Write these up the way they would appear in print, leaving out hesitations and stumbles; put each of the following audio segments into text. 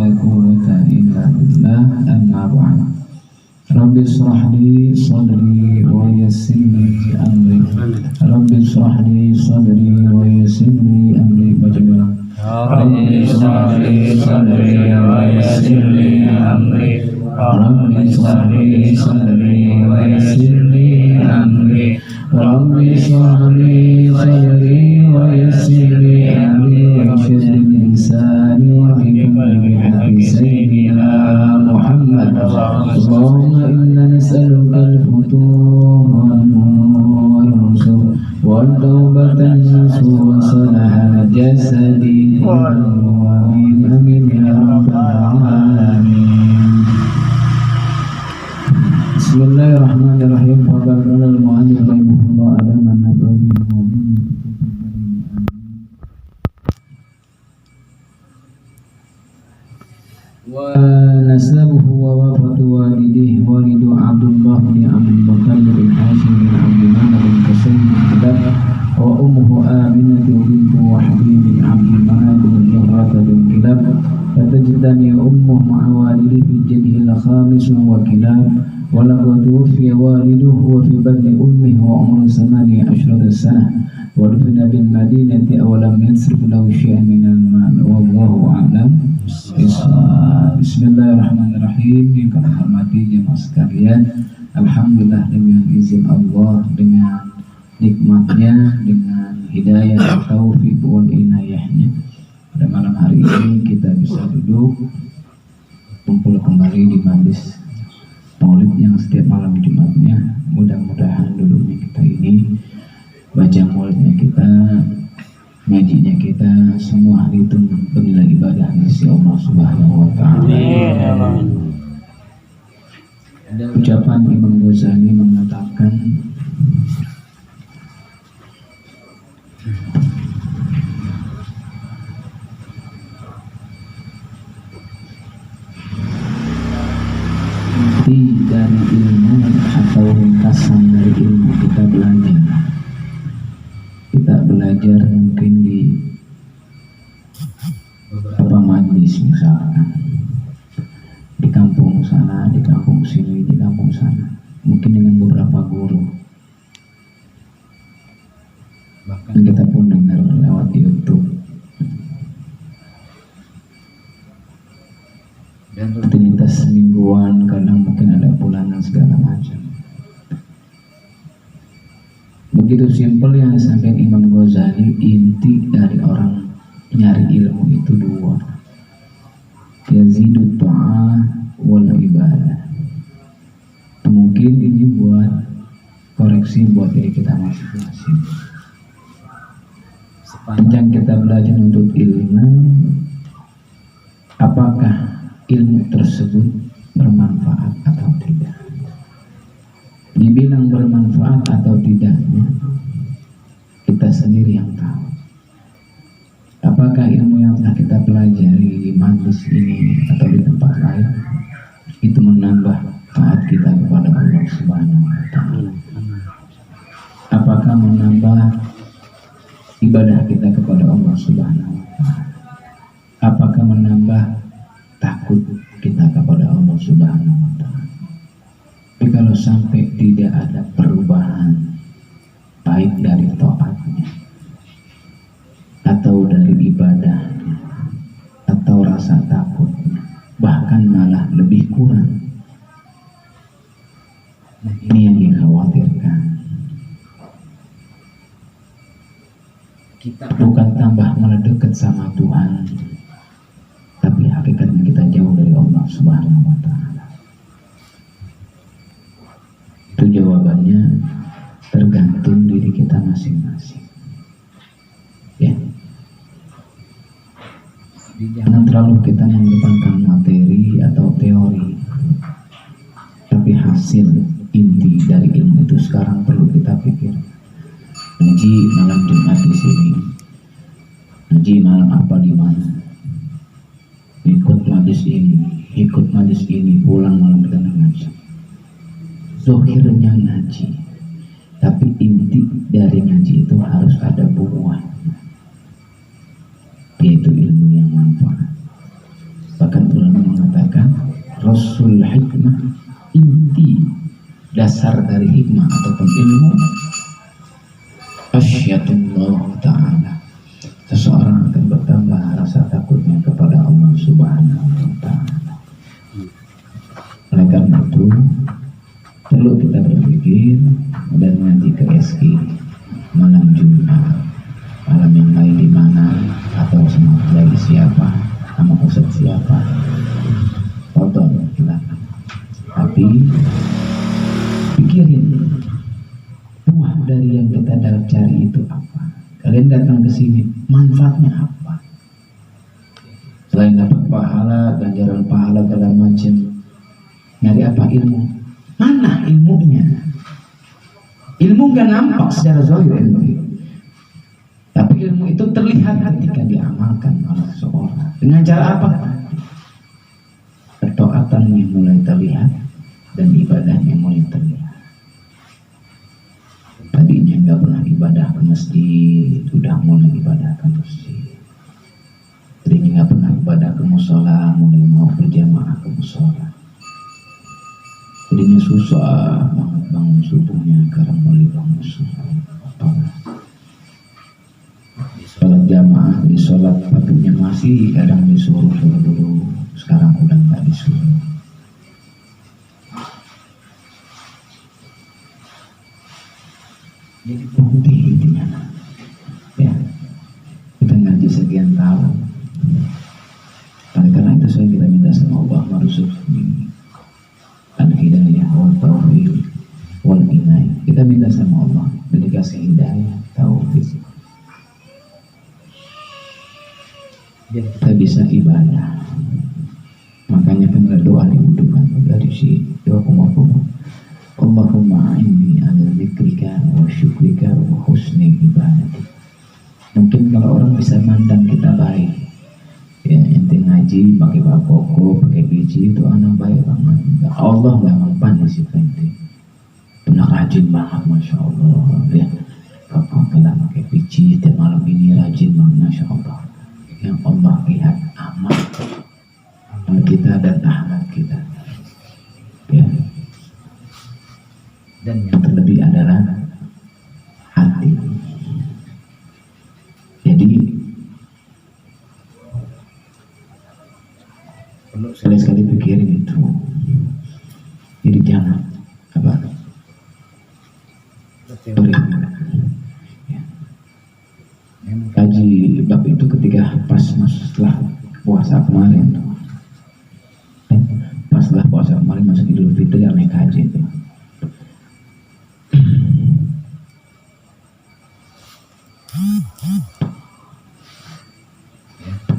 la quwwata illa billah. Amma ba'd. Rabbi israh li sadri wa yassir li amri. Rabbi israh li sadri wa yassir li amri. Rabbi israh li sadri wa yassir li amri. Rabbi israh li sadri wa yassir li amri. Rabbi israh li sadri wa yassir li amri. Washdud lisani wa hlul bihaqqi sayyidina Muhammad. Allahumma inna nas'aluka al-futuh wal rusul wal tawbatan nasuh wa salaha jasadi. Amin amin ya rabbal alamin. Bismillahirrahmanirrahim. Faqala al-mu'allif rahimahullah ala man nabawi wa nasabuhu wa wafatu walidihi walidu Abdullah bin Abdul Muttalib bin Hashim bin Abdul Manaf bin Qasym bin Kilab wa ummuhu Aminah bintu Wahb bin Abdul Manaf bin Zuhrah bin Kilab. Fatajtani ummuhu ma'a walidihi fi jaddihi al-khamis wa Kilab. ولقد توفي والده وفي بطن أمه وعمره 18 سنة ودفن بالمدينة ولم يصرف له شيء من المال والله أعلم. Bismillahirrahmanirrahim. Yang kami hormati jemaah sekalian, alhamdulillah dengan izin Allah, dengan nikmatnya, dengan hidayah, taufik wal inayahnya, pada malam hari ini kita bisa duduk kumpul kembali di majlis Maulid yang setiap malam Jumatnya. Mudah-mudahan duduknya kita ini, baca maulidnya kita, ngajinya kita, semua hari itu bernilai ibadah di sisi Allah Subhanahu wa Ta'ala. Ada ucapan Imam Ghazali mengatakan, dari ilmu atau ringkasan dari ilmu kita belajar mungkin di beberapa majlis, misalkan di kampung sana, di kampung sini, di kampung sana, mungkin dengan beberapa guru, bahkan kita pun dengar lewat YouTube dan rutinitas mingguan, kadang mungkin ada bulanan segala macam. Begitu simpel yang disampaikan Imam Ghazali, inti dari orang nyari ilmu itu dua, yazidut ta'ah wal ibadah. Mungkin ini buat koreksi buat diri kita masing-masing. Sepanjang kita belajar untuk ilmu, apakah ilmu tersebut bermanfaat atau tidak? Dibilang bermanfaat atau tidaknya, kita sendiri yang tahu. Apakah ilmu yang telah kita pelajari di majlis ini atau di tempat lain itu menambah taat kita kepada Allah Subhanahu wa Ta'ala? Apakah menambah ibadah kita kepada Allah Subhanahu wa Ta'ala? Apakah menambah takut kita kepada Allah Subhanahu wa Ta'ala? Tapi kalau sampai tidak ada perubahan, baik dari taatnya atau dari ibadahnya atau rasa takutnya, bahkan malah lebih kurang, nah ini yang dikhawatirkan. Kita bukan tambah malah dekat sama Tuhan, tapi hakikatnya kita jauh dari Allah Subhanahu wa Ta'ala. Itu jawabannya tergantung diri kita masing-masing. Ya. Jangan terlalu kita mengedepankan materi atau teori, tapi hasil inti dari ilmu itu sekarang perlu kita pikir. Ngaji malam Jumat di sini, ngaji malam apa di mana, ikut majlis ini, pulang malam kita ngaji. Zohirnya ngaji, tapi inti dari ngaji itu harus ada buah, yaitu ilmu yang manfaat. Bahkan dasar dari hikmah ataupun ilmu, khasyatullah ta'ala, seseorang akan bertambah rasa takutnya kepada Allah Subhanahu wa ta'ala. Oleh karena itu perlu kita berpikir dan nanti ke SI malam Jumat, malam yang lain di mana, atau sama lagi siapa, sama ustaz siapa, foto kita. Tapi pikirin buah dari yang kita cari itu apa. Kalian datang ke sini manfaatnya apa? Selain dapat pahala, ganjaran pahala segala macam, nyari apa? Ilmu. Mana ilmunya? Ilmu gak nampak secara zahir, tapi ilmu itu terlihat ketika diamalkan oleh seseorang. Dengan cara apa? Ketaatannya mulai terlihat dan ibadahnya mulai terlihat. Tadinya nggak pernah ibadah ke masjid, sudah mulai ibadah ke masjid. Tadinya nggak pernah ibadah ke musola, mulai mau berjamaah ke musola. Tadinya susah banget bangun subuhnya, sekarang mulai bangun subuh. Sholat jamaah, di sholat patunya masih kadang disuruh dulu, sekarang udah nggak disuruh. Jadi bukti intinya, ya kita ngaji sekian tahun. Karena itu saya kita minta sama Allah warzuqni al-hidayah wal taufiq wal inayah. Kita minta sama Allah dikasih hidayah, taufik, biar kita bisa ibadah. Makanya kan doa dibutuhkan dari si doa kumafum. Allahumma a'inni ala dzikrika wa syukrika wa husni ibadatik. Mungkin kalau orang bisa mandang kita baik, ya ente ngaji pakai bakoko, pakai biji, itu anak baik banget. Allah nggak mempan di situ ente. Benar rajin banget, masya Allah. Ya, kalau kita pakai biji tiap malam ini rajin banget, masya Allah. Yang Allah lihat amal kita dan akhlak kita, ya. Dan yang terlebih adalah hati. Jadi perlu sekali-sekali pikirin itu. Jadi jangan apa teori. Ya. Kaji bab itu ketika pas setelah puasa kemarin tuh. Pas setelah puasa kemarin masuk Idul Fitri, aneh kaji itu.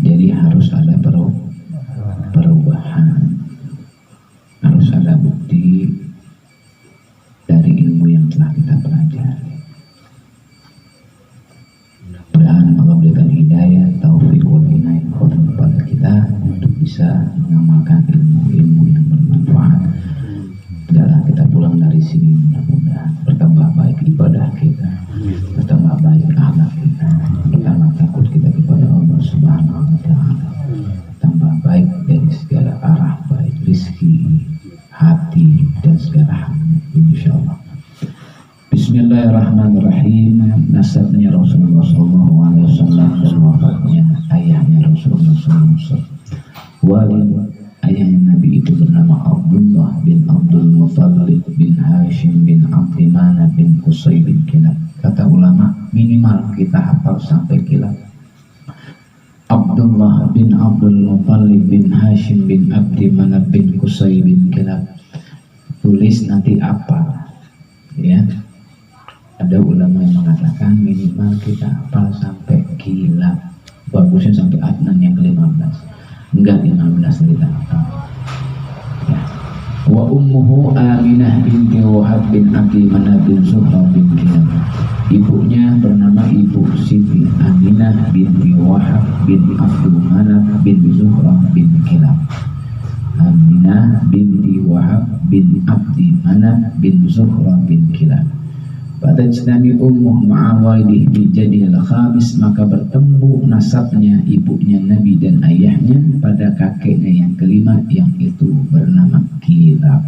Jadi harus ada perubahan, harus ada bukti dari ilmu yang telah kita pelajari. Mudah-mudahan Allah berikan hidayah, taufik wal inayah kepada kita untuk bisa mengamalkan ilmu-ilmu yang bermanfaat. Dalam kita pulang dari sini mudah-mudahan bertambah baik ibadah kita, bertambah baik akhlak kita, bertambah takut kita kepada Allah Subhanahu wa ta'ala, tambah baik dari segala arah, baik rizki, hati, dan segala hal, insyaallah. Bismillahirrahmanirrahim. Nasabnya Rasulullah SAW dan wafatnya ayahnya Rasulullah SAW. Ayahnya Nabi itu bernama Abdullah bin Abdul Muttalib bin Hashim bin Abdi Manaf bin Qusay bin Kilab. Kata ulama minimal kita hafal sampai Kilab. Abdullah bin Abdul Muttalib bin Hashim bin Abdi Manaf bin Qusay bin Kilab. Tulis nanti apa? Ya. Ada ulama yang mengatakan minimal kita hafal sampai Kilab. Bagusnya sampai Adnan yang ke-15. Enggak 15 kita hafal. Ya. Wa ummuhu Aminah binti Wahab bin Abdi Manaf bin Zuhra bin Kilab. Ibunya bernama Ibu Siti Aminah binti Wahab bin Abdi Manaf bin Zuhra bin Kilab. Aminah binti Wahab bin Abdi Manaf bin Zuhra bin Kilab. Pada Nabi ummuh ma'awalidih bijadil khamis, maka bertemu nasabnya ibunya Nabi dan ayahnya pada kakeknya yang kelima, yang itu bernama Kilab.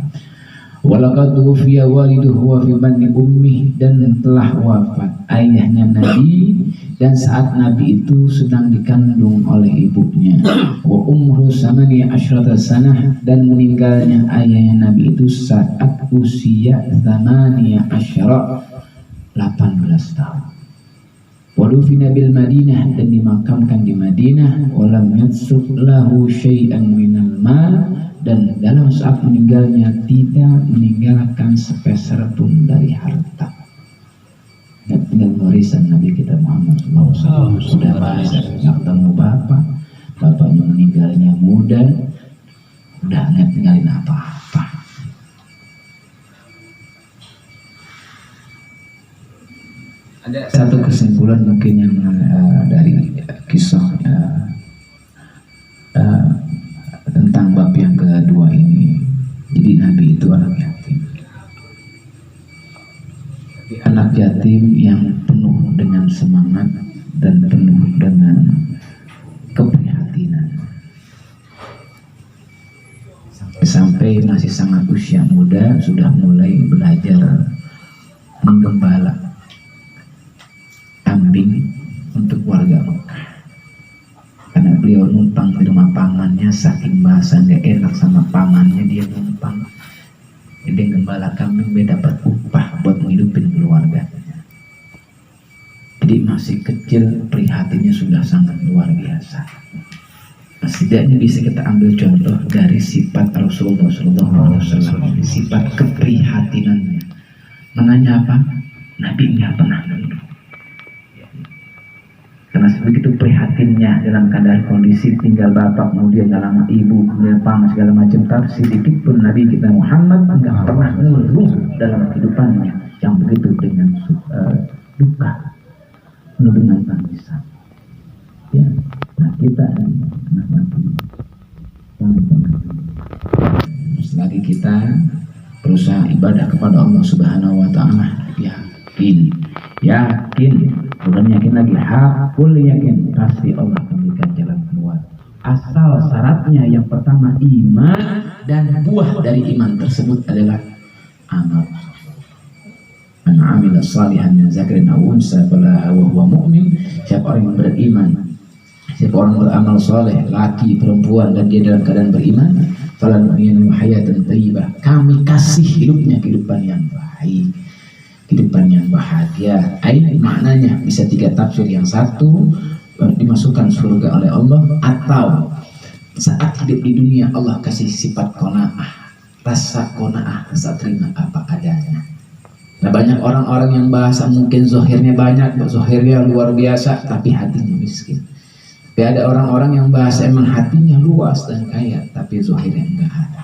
Walaqad tuwfiya waliduhu wa fi batni ummih, dan telah wafat ayahnya Nabi dan saat Nabi itu sedang dikandung oleh ibunya. Wa umruhu samaniya asyrata sanah, dan meninggalnya ayahnya Nabi itu saat usia samaniya asyra 18 tahun. Wa dufina bil Madinah, dan dimakamkan di Madinah. Wa lam yatsuk lahu syai'an minal mal, dan dalam saat meninggalnya tidak meninggalkan sepeser pun dari harta. Dengan warisan Nabi kita Muhammad SAW. Sudah bahasa nggak ketemu bapaknya meninggalnya muda, udah nggak tinggalin apa-apa. Ada satu kesimpulan mungkin yang dari kisah tentang bab yang kedua ini. Jadi Nabi itu anak yatim. Anak yatim yang penuh dengan semangat dan penuh dengan keprihatinan. Sampai masih sangat usia muda sudah mulai belajar menggembala kambing untuk warga Mekah. Karena beliau numpang di rumah pamannya, saking bahasa gak enak sama pamannya, dia numpang. Dia gembala kambing, dia dapat upah buat menghidupin keluarganya. Jadi masih kecil, prihatinnya sudah sangat luar biasa. Nah, setidaknya bisa kita ambil contoh dari sifat Rasulullah SAW, sifat keprihatinannya. Menanya apa? Nabi nggak pernah ngeluh. Karena begitu prihatinnya dalam keadaan kondisi tinggal bapak, kemudian gak lama ibu, kemudian paman segala macam, tapi sedikit pun Nabi kita Muhammad nggak pernah ngeluh dalam kehidupannya yang begitu dengan duka, penuh dengan tangisan. Ya, nah kita anak laki jangan pernah. Selagi kita berusaha ibadah kepada Allah Subhanahu Wa Taala, yakin, bukan yakin lagi, hakul yakin, pasti Allah akan berikan jalan keluar. Asal syaratnya yang pertama iman, dan buah dari iman tersebut adalah amal. Man 'amila shalihan min dzakarin aw unsa fala huwa mu'min. Siapa orang yang beriman, siapa orang beramal soleh, laki perempuan, dan dia dalam keadaan beriman, fala nu'minu hayatan thayyibah, kami kasih hidupnya kehidupan yang baik, kehidupan yang bahagia. Maknanya bisa tiga tafsir. Yang satu, dimasukkan surga oleh Allah, atau saat hidup di dunia Allah kasih sifat qanaah, rasa qanaah, rasa terima apa adanya. Nah, banyak orang-orang yang bahasa mungkin zohirnya banyak, zohirnya luar biasa, tapi hatinya miskin. Tapi ada orang-orang yang bahasa emang hatinya luas dan kaya, tapi zohirnya enggak ada.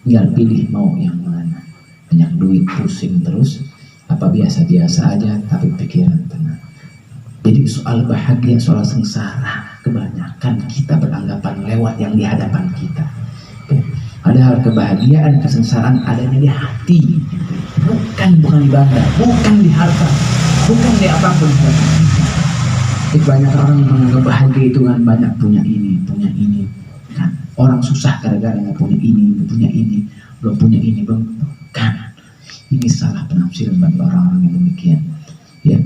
Tinggal pilih mau yang mana. Banyak duit, pusing terus, apa biasa-biasa aja tapi pikiran tenang. Jadi soal bahagia, soal sengsara, kebanyakan kita beranggapan lewat yang di hadapan kita. Padahal kebahagiaan, kesengsaraan adanya di hati, bukan di benda, bukan di harta, bukan di apapun. Banyak orang menganggap bahagia itu kan banyak punya ini kan. Orang susah gara-gara nggak punya ini, belum punya ini, belum. Kan ini salah penafsiran bagi orang-orang yang demikian, ya.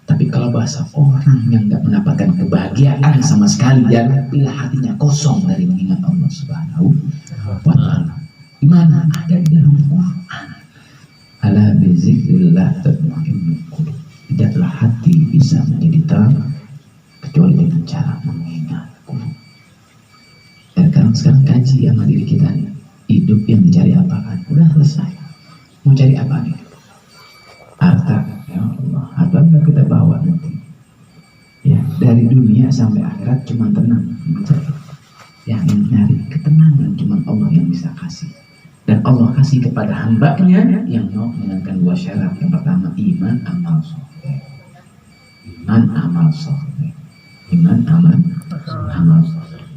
Tapi kalau bahasa orang yang nggak mendapatkan kebahagiaan sama sekali, dan bila hatinya kosong dari mengingat Allah Subhanahu wa Ta'ala, di mana ada di dalam Quran, ala bizikrillah tatma'innul qulub, tidaklah hati bisa menjadi terang kecuali dengan cara mengingatku. Dan sekarang kaji sama diri kita, hidup yang dicari apa kan? Udah selesai. Mau cari apa nih? Harta, ya Allah, harta enggak kita bawa nanti. Ya, dari dunia sampai akhirat cuma tenang mencari. Yang nyari ketenangan cuma Allah yang bisa kasih. Dan Allah kasih kepada hambanya yang mau menjalankan dua syarat. Yang pertama iman, amal soleh. Iman, amal soleh.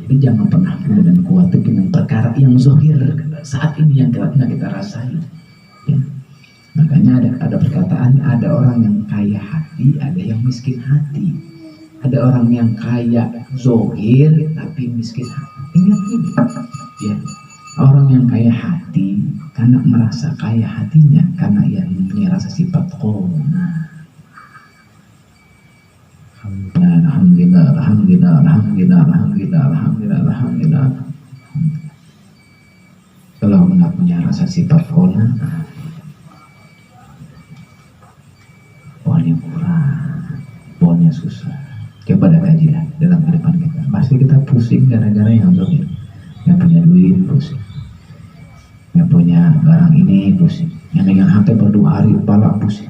Jadi jangan pernah mudah dan khawatir dengan perkara yang zahir saat ini yang kita rasain. Ya. Makanya ada perkataan, ada orang yang kaya hati, ada yang miskin hati. Ada orang yang kaya zahir tapi miskin hati. Ingat ini, ya. Orang yang kaya hati karena merasa kaya hatinya, karena ia mempunyai rasa sifat qona. Alhamdulillah, alhamdulillah, alhamdulillah, alhamdulillah, alhamdulillah, alhamdulillah. Kalau nggak punya rasa sifat qona, pohonnya kurang, pohonnya susah. Coba ada kajilah dalam kehidupan kita. Pasti kita pusing gara-gara yang zahir. Yang punya duit pusing, yang punya barang ini pusing, yang megang HP per 2 hari kepala pusing.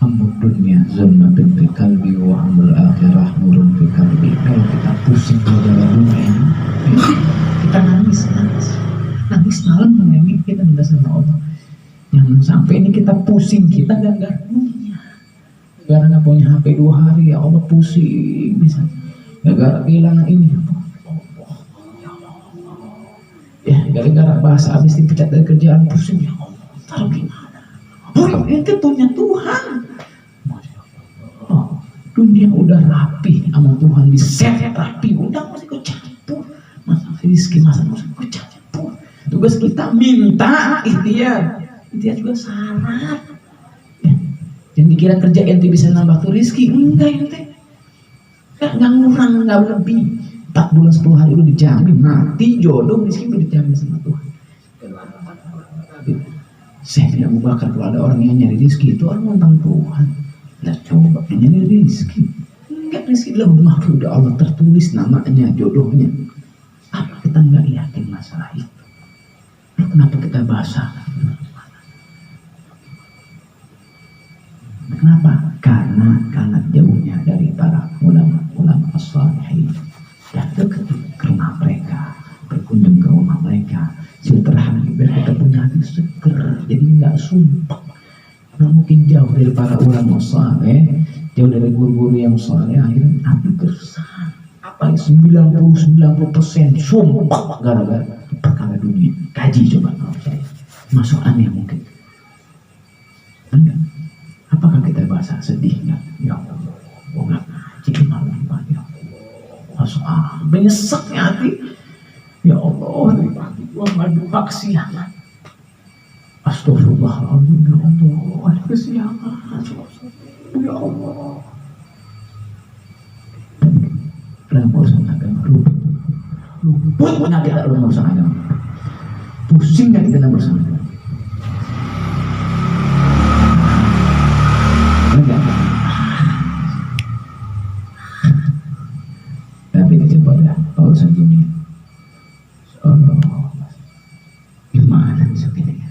Amud dunia zulmatun fi qalbi wa amul akhirah nurun fi qalbi. Kalau kita pusing gara-gara dunia, kita nangis malam menyanyi, kita minta sama Allah. Jangan sampai ini kita pusing, kita gara-gara dunia. Gara nggak punya HP 2 hari, ya Allah pusing bisa. Gara-gara kehilangan ini apa? Ya, gara-gara bahasa habis dipecat dari kerjaan pusing, ya Allah, taruh gimana? Oh, ente punya Tuhan. Oh, dunia udah rapi sama Tuhan, diset rapi, udah masih kau campur. Masalah rezeki, masalah masih kau campur. Tugas kita minta ikhtiar juga syarat. Ya. Jangan dikira kerja ente bisa nambah tuh rezeki, enggak ente. Enggak ngurang, enggak lebih. 4 bulan 10 hari udah dijamin, mati jodoh rezeki udah dijamin sama Tuhan. Saya Abu Bakar, kalau ada orang yang nyari rezeki itu orang tentang Tuhan. Nah coba dia nyari rezeki, enggak, rezeki dalam mahfud udah Allah tertulis namanya, jodohnya. Apa kita nggak yakin masalah itu? Kenapa kita bahasa? Kenapa? Karena jauhnya dari para ulama as-salihin. Dan dekat ke rumah mereka, berkunjung ke rumah mereka, silaturahmi biar kita punya hati seger, jadi nggak sumpah. Nggak mungkin jauh dari para ulama saleh, jauh dari guru-guru yang saleh, akhirnya hati gersang. Apa 90% sumpah gara-gara perkara dunia. Kaji coba kalau saya, masuk aneh mungkin. Enggak. Apakah kita bahasa sedih nggak? Ya Allah, oh nggak ngaji malam ya. Menyesaknya hati. Ya Allah, dari pagi gua ngadu kesiangan. Astagfirullahaladzim, ya Allah, ada kesiangan. Ya Allah. Dalam urusan agama, luput kita dalam urusan agama. Pusing nggak kita dalam urusan agama? Enggak. Tapi coba ya, urusan dunia. Allah, gimana bisa gini ya?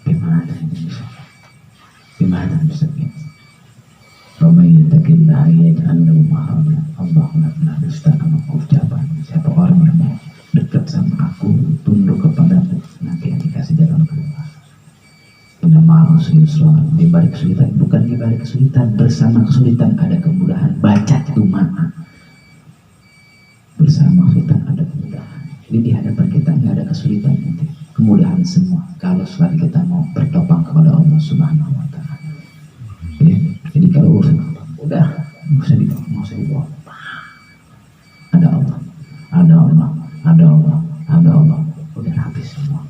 Gimana bisa gini? Ramai yatakillah yaj'al lahu makhraja. Allah pernah dustakan ucapan. Siapa orang yang mau dekat sama aku, tunduk kepadaku, nanti yang dikasih jalan keluar. Inna ma'al usri yusra, di balik kesulitan, bukan di balik kesulitan, bersama kesulitan ada kemudahan. Baca itu mana? Bersama kesulitan ada kemudahan. Jadi di hadapan kita nggak ada kesulitan, nanti kemudahan semua. Kalau selagi kita mau bertopang kepada Allah Subhanahu Wa Taala. Ya, jadi kalau urusan udah nggak usah dibawa. Ada Allah, ada Allah, ada Allah, ada Allah. Udah habis semua.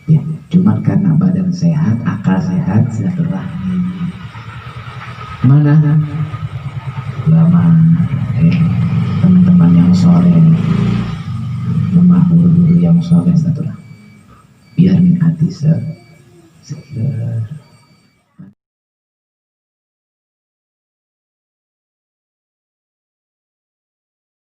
Ya, cuman karena badan sehat, akal sehat, silaturahmi. Mana? Lama, teman-teman yang soleh, rumah guru-guru yang soleh, silaturahmi. Biar hati seger.